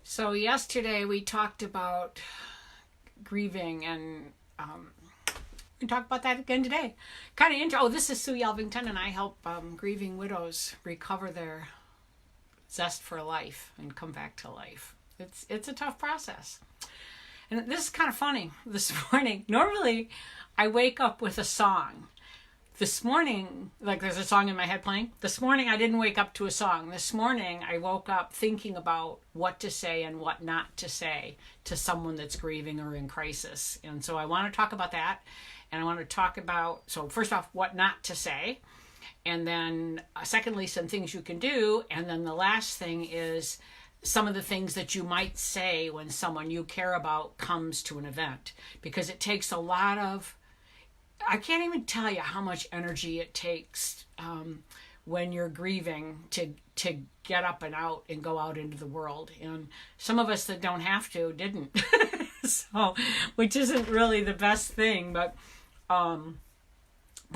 So yesterday we talked about grieving, and we talk about that again today. Kind of Oh, this is Sue Yelvington, and I help grieving widows recover their zest for life and come back to life. It's a tough process, and this is kind of funny. This morning, normally I wake up with a song. This morning, like there's a song in my head playing. This morning I didn't wake up to a song. This morning I woke up thinking about what to say and what not to say to someone that's grieving or in crisis. And so I want to talk about that. And I want to talk about, so first off, what not to say. And then secondly, some things you can do. And then the last thing is some of the things that you might say when someone you care about comes to an event. Because it takes a lot of, I can't even tell you how much energy it takes when you're grieving to get up and out and go out into the world. And some of us that don't have to didn't, so which isn't really the best thing, but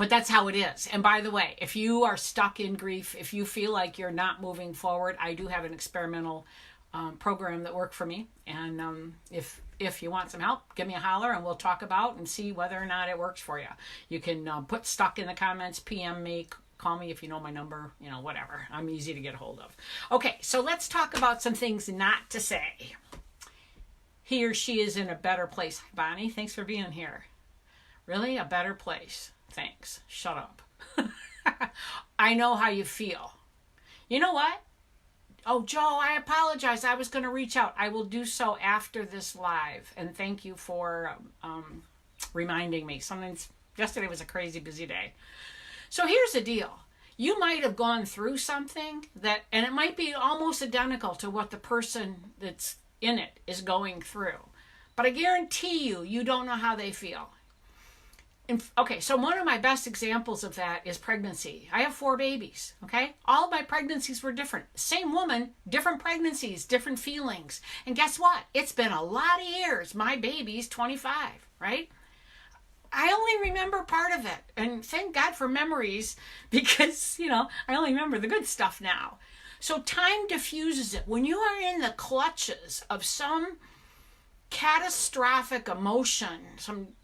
that's how it is. And by the way, if you are stuck in grief, if you feel like you're not moving forward, I do have an experimental program that worked for me. And if you want some help, give me a holler and we'll talk about and see whether or not it works for you. You can put stuck in the comments, PM me, call me if you know my number, whatever. I'm easy to get a hold of. Okay, so let's talk about some things not to say. He or she is in a better place. Bonnie, thanks for being here. Really? A better place? Thanks. Shut up. I know how you feel. You know what? Oh, Joe, I apologize. I was going to reach out. I will do so after this live. And thank you for reminding me. Yesterday was a crazy busy day. So here's the deal. You might have gone through something and it might be almost identical to what the person that's in it is going through. But I guarantee you don't know how they feel. Okay, so one of my best examples of that is pregnancy. I have 4 babies, okay? All of my pregnancies were different. Same woman, different pregnancies, different feelings. And guess what? It's been a lot of years. My baby's 25, right? I only remember part of it. And thank God for memories because, I only remember the good stuff now. So time diffuses it. When you are in the clutches of some catastrophic emotion,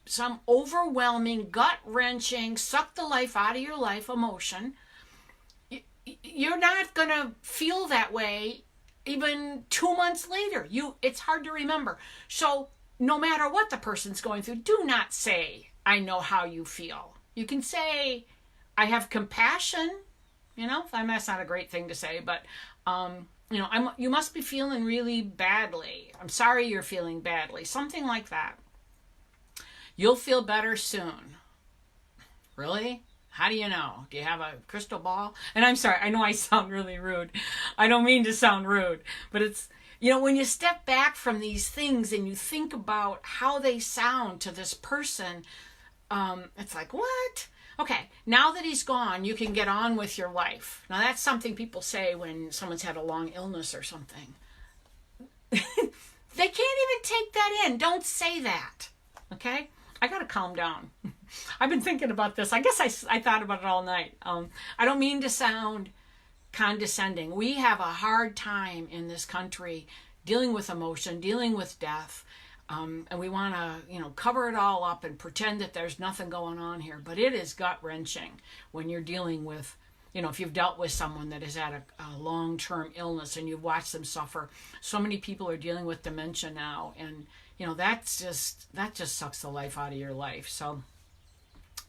some overwhelming, gut-wrenching, suck the life out of your life emotion, you're not going to feel that way even 2 months later. It's hard to remember. So no matter what the person's going through, do not say, I know how you feel. You can say, I have compassion. That's not a great thing to say, but you must be feeling really badly. I'm sorry you're feeling badly. Something like that. You'll feel better soon. Really? How do you know? Do you have a crystal ball? And I'm sorry, I know I sound really rude. I don't mean to sound rude, but it's, when you step back from these things and you think about how they sound to this person, it's like, what? Okay, now that he's gone, you can get on with your life. Now that's something people say when someone's had a long illness or something. They can't even take that in. Don't say that. Okay? I got to calm down. I've been thinking about this. I guess I thought about it all night. I don't mean to sound condescending. We have a hard time in this country dealing with emotion, dealing with death. And we want to, cover it all up and pretend that there's nothing going on here. But it is gut-wrenching when you're dealing with, if you've dealt with someone that has had a long-term illness and you've watched them suffer. So many people are dealing with dementia now. And, that just sucks the life out of your life. So,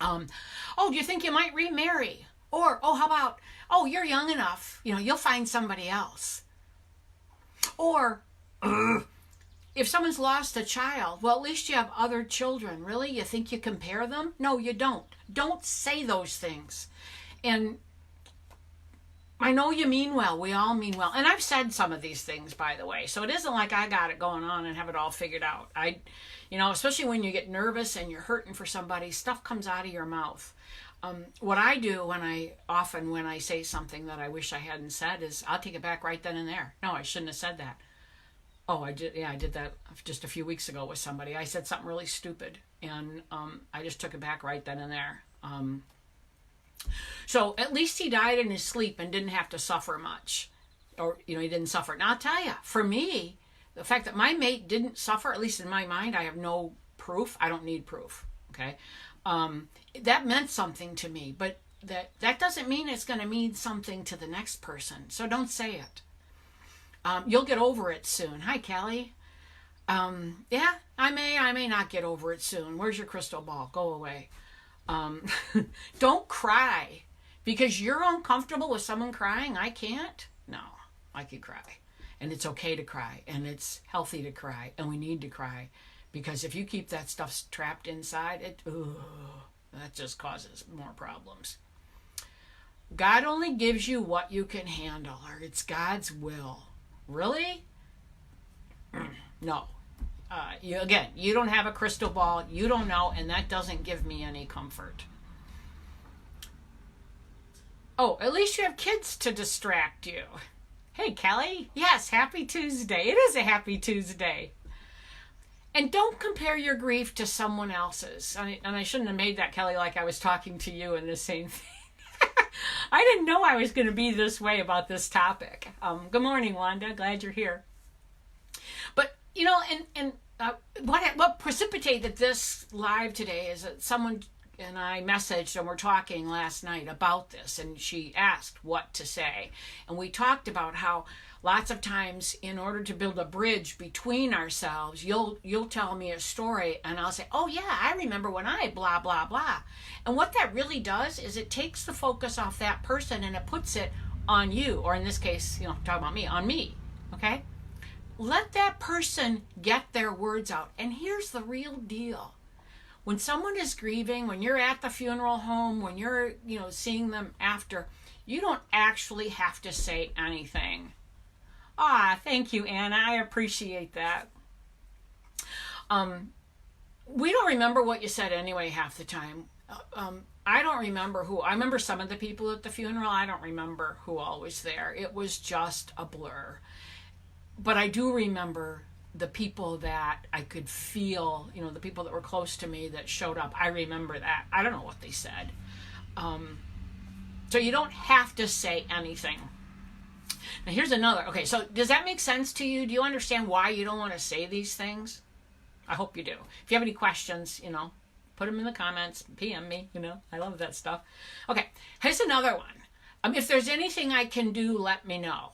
do you think you might remarry? Or, how about, you're young enough, you'll find somebody else. Or, if someone's lost a child, well, at least you have other children. Really? You think you compare them? No, you don't. Don't say those things. And I know you mean well. We all mean well. And I've said some of these things, by the way. So it isn't like I got it going on and have it all figured out. Especially when you get nervous and you're hurting for somebody, stuff comes out of your mouth. What I do when I say something that I wish I hadn't said is I'll take it back right then and there. No, I shouldn't have said that. Oh, I did. Yeah, I did that just a few weeks ago with somebody. I said something really stupid, and I just took it back right then and there. So at least he died in his sleep and didn't have to suffer much. Or, he didn't suffer. Now, I'll tell you, for me, The fact that my mate didn't suffer, at least in my mind, I have no proof. I don't need proof. Okay. That meant something to me, but that doesn't mean it's going to mean something to the next person. So don't say it. You'll get over it soon. Hi, Callie. Yeah, I may not get over it soon. Where's your crystal ball? Go away. Don't cry because you're uncomfortable with someone crying. I can't. No, I could cry, and it's okay to cry, and it's healthy to cry, and we need to cry, because if you keep that stuff trapped inside, that just causes more problems. God only gives you what you can handle, or it's God's will. Really? No. You don't have a crystal ball. You don't know, and that doesn't give me any comfort. Oh, at least you have kids to distract you. Hey, Kelly. Yes, happy Tuesday. It is a happy Tuesday. And don't compare your grief to someone else's. And I shouldn't have made that, Kelly, like I was talking to you in the same thing. I didn't know I was going to be this way about this topic. Good morning, Wanda. Glad you're here. But, what precipitated this live today is that someone and I messaged and we're talking last night about this, and she asked what to say. And we talked about how lots of times in order to build a bridge between ourselves, you'll tell me a story and I'll say, oh yeah, I remember when I blah, blah, blah. And what that really does is it takes the focus off that person and it puts it on you, or in this case, talking about me, on me, okay? Let that person get their words out. And here's the real deal. When someone is grieving, when you're at the funeral home, when you're, seeing them after, you don't actually have to say anything. Thank you, Anna. I appreciate that. We don't remember what you said anyway half the time. I don't remember who. I remember some of the people at the funeral. I don't remember who all was there. It was just a blur. But I do remember the people that I could feel, the people that were close to me that showed up. I remember that. I don't know what they said. So you don't have to say anything. Now here's another. Okay, so does that make sense to you? Do you understand why you don't want to say these things? I hope you do. If you have any questions, put them in the comments, PM me, I love that stuff. Okay, here's another one. If there's anything I can do, let me know.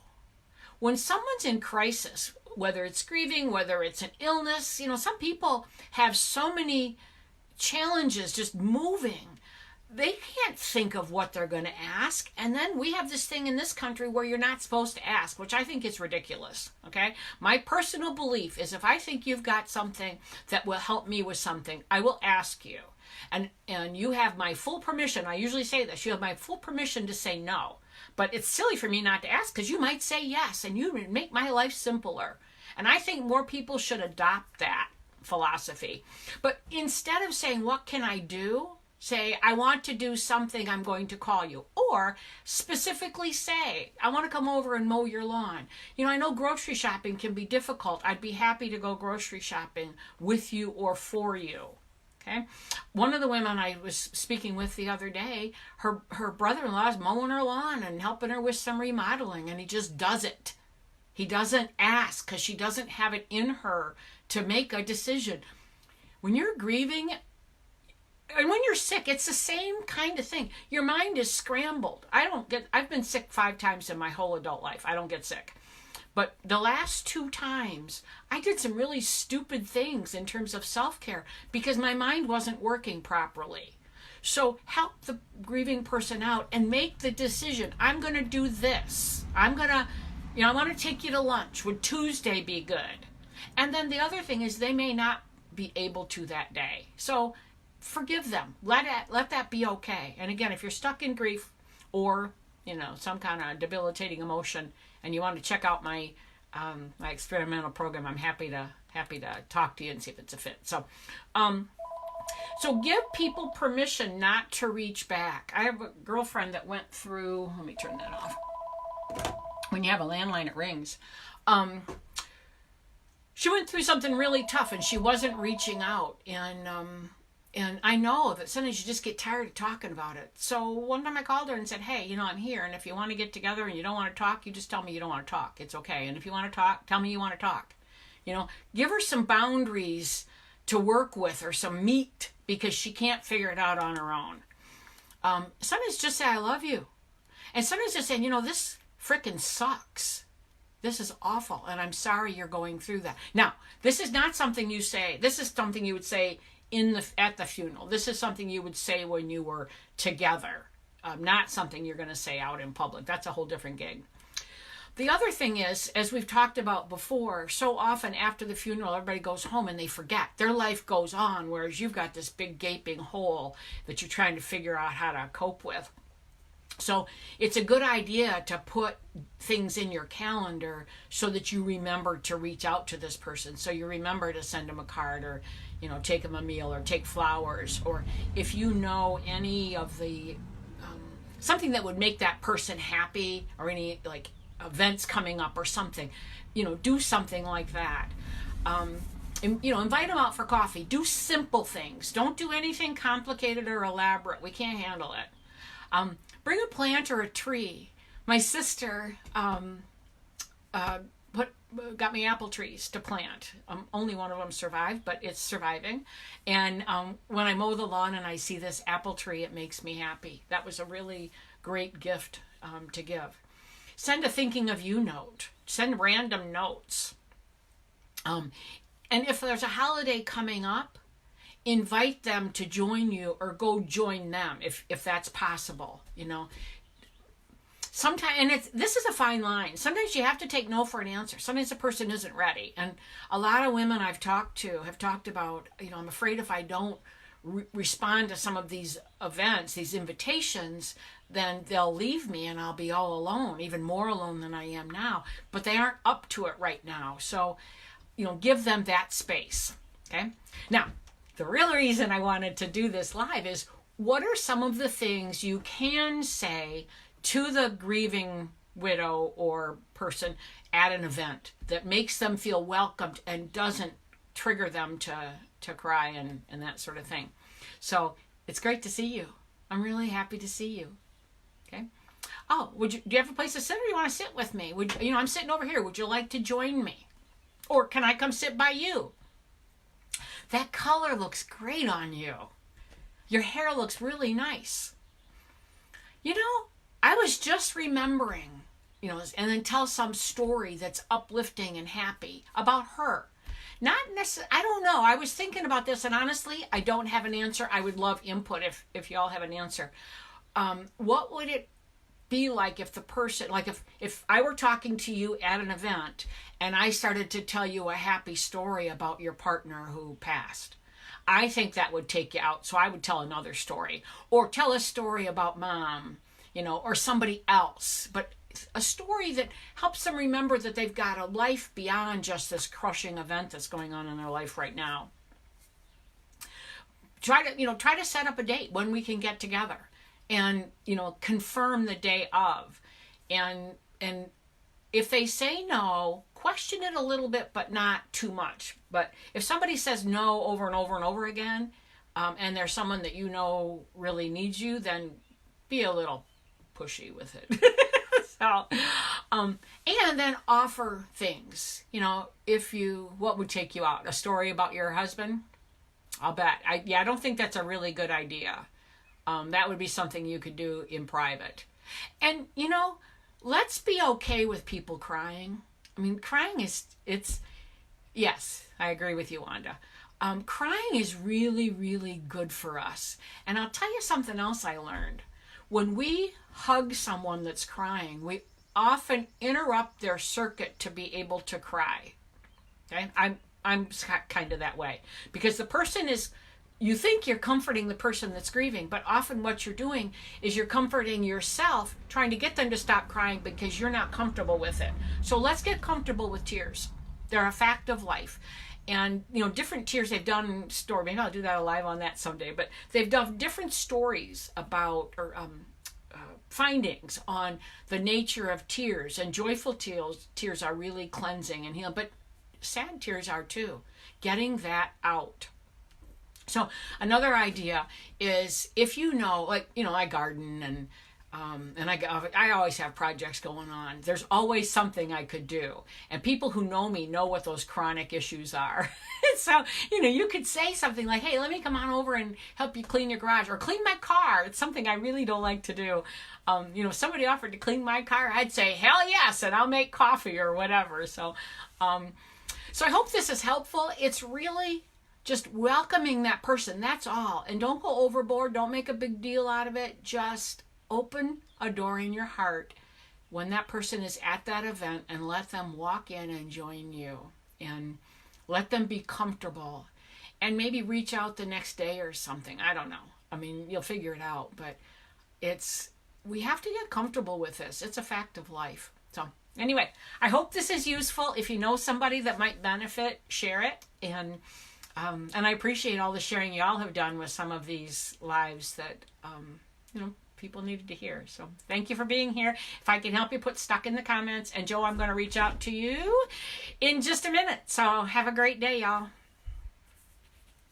When someone's in crisis, whether it's grieving, whether it's an illness, some people have so many challenges just moving. They can't think of what they're going to ask. And then we have this thing in this country where you're not supposed to ask, which I think is ridiculous. Okay? My personal belief is if I think you've got something that will help me with something, I will ask you. And you have my full permission. I usually say this. You have my full permission to say no. But it's silly for me not to ask because you might say yes and you would make my life simpler. And I think more people should adopt that philosophy. But instead of saying, what can I do? Say, I want to do something, I'm going to call you. Or specifically say, I want to come over and mow your lawn. I know grocery shopping can be difficult. I'd be happy to go grocery shopping with you or for you. Okay. One of the women I was speaking with the other day, her brother-in-law is mowing her lawn and helping her with some remodeling, and he just does it. He doesn't ask because she doesn't have it in her to make a decision. When you're grieving and when you're sick, it's the same kind of thing. Your mind is scrambled. I've been sick 5 times in my whole adult life. I don't get sick. But the last 2 times, I did some really stupid things in terms of self-care because my mind wasn't working properly. So help the grieving person out and make the decision. I'm going to do this. I want to take you to lunch. Would Tuesday be good? And then the other thing is they may not be able to that day. So forgive them. Let that be okay. And again, if you're stuck in grief or, some kind of debilitating emotion, and you want to check out my my experimental program, I'm happy to talk to you and see if it's a fit. So give people permission not to reach back. I have a girlfriend that went through, let me turn that off. When you have a landline, it rings. She went through something really tough and she wasn't reaching out. And I know that sometimes you just get tired of talking about it. So one time I called her and said, hey, I'm here. And if you want to get together and you don't want to talk, you just tell me you don't want to talk. It's okay. And if you want to talk, tell me you want to talk. Give her some boundaries to work with or some meat because she can't figure it out on her own. Sometimes just say, I love you. And sometimes just saying, this frickin' sucks. This is awful, and I'm sorry you're going through that. Now, this is not something you say. This is something you would say at the funeral. This is something you would say when you were together. Not something you're going to say out in public. That's a whole different gig. The other thing is, as we've talked about before, so often after the funeral, everybody goes home and they forget. Their life goes on, whereas you've got this big gaping hole that you're trying to figure out how to cope with. So it's a good idea to put things in your calendar so that you remember to reach out to this person. So you remember to send them a card or, take them a meal or take flowers. Or if you know any of the, something that would make that person happy or any events coming up or something, do something like that. Invite them out for coffee. Do simple things. Don't do anything complicated or elaborate. We can't handle it. Bring a plant or a tree. My sister got me apple trees to plant. Only one of them survived, but it's surviving. And when I mow the lawn and I see this apple tree, it makes me happy. That was a really great gift to give. Send a thinking of you note. Send random notes. And if there's a holiday coming up, invite them to join you or go join them if that's possible. Sometimes, and this is a fine line. Sometimes you have to take no for an answer. Sometimes a person isn't ready. And a lot of women I've talked to have talked about, I'm afraid if I don't respond to some of these events, these invitations, then they'll leave me and I'll be all alone, even more alone than I am now. But they aren't up to it right now. So, give them that space. Okay? Now, the real reason I wanted to do this live is, what are some of the things you can say to the grieving widow or person at an event that makes them feel welcomed and doesn't trigger them to cry and that sort of thing? So it's great to see you. I'm really happy to see you. Okay. Oh, do you have a place to sit, or do you want to sit with me? I'm sitting over here. Would you like to join me? Or can I come sit by you? That color looks great on you. Your hair looks really nice. I was just remembering, and then tell some story that's uplifting and happy about her. Not necessarily, I don't know. I was thinking about this, and honestly, I don't have an answer. I would love input if y'all have an answer. What would it be like if the person, if I were talking to you at an event and I started to tell you a happy story about your partner who passed? I think that would take you out. So I would tell another story, or tell a story about mom, or somebody else, but a story that helps them remember that they've got a life beyond just this crushing event that's going on in their life right now. Try to set up a date when we can get together, and confirm the day of, and if they say no, question it a little bit, but not too much. But if somebody says no over and over and over again, and there's someone that really needs you, then be a little pushy with it. So, and then offer things. What would take you out? A story about your husband? I'll bet. I don't think that's a really good idea. That would be something you could do in private. And, let's be okay with people crying. I mean, crying yes, I agree with you, Wanda. Crying is really, really good for us. And I'll tell you something else I learned. When we hug someone that's crying, we often interrupt their circuit to be able to cry. Okay? I'm kind of that way. Because the person you think you're comforting the person that's grieving, but often what you're doing is you're comforting yourself, trying to get them to stop crying because you're not comfortable with it. So let's get comfortable with tears. They're a fact of life. And, different tears they've done story. Maybe I'll do that live on that someday. But they've done different stories about, or findings on the nature of tears. And joyful tears are really cleansing and healing. But sad tears are too. Getting that out. So another idea is, if I garden, and And I always have projects going on. There's always something I could do. And people who know me know what those chronic issues are. So, you could say something like, hey, let me come on over and help you clean your garage or clean my car. It's something I really don't like to do. If somebody offered to clean my car, I'd say, hell yes, and I'll make coffee or whatever. So I hope this is helpful. It's really just welcoming that person. That's all. And don't go overboard. Don't make a big deal out of it. Just open a door in your heart when that person is at that event and let them walk in and join you and let them be comfortable and maybe reach out the next day or something. I don't know. I mean, you'll figure it out, but we have to get comfortable with this. It's a fact of life. So anyway, I hope this is useful. If you know somebody that might benefit, share it. And I appreciate all the sharing y'all have done with some of these lives that, people needed to hear. So thank you for being here. If I can help you, put stuck in the comments. And Joe, I'm going to reach out to you in just a minute. So have a great day, y'all.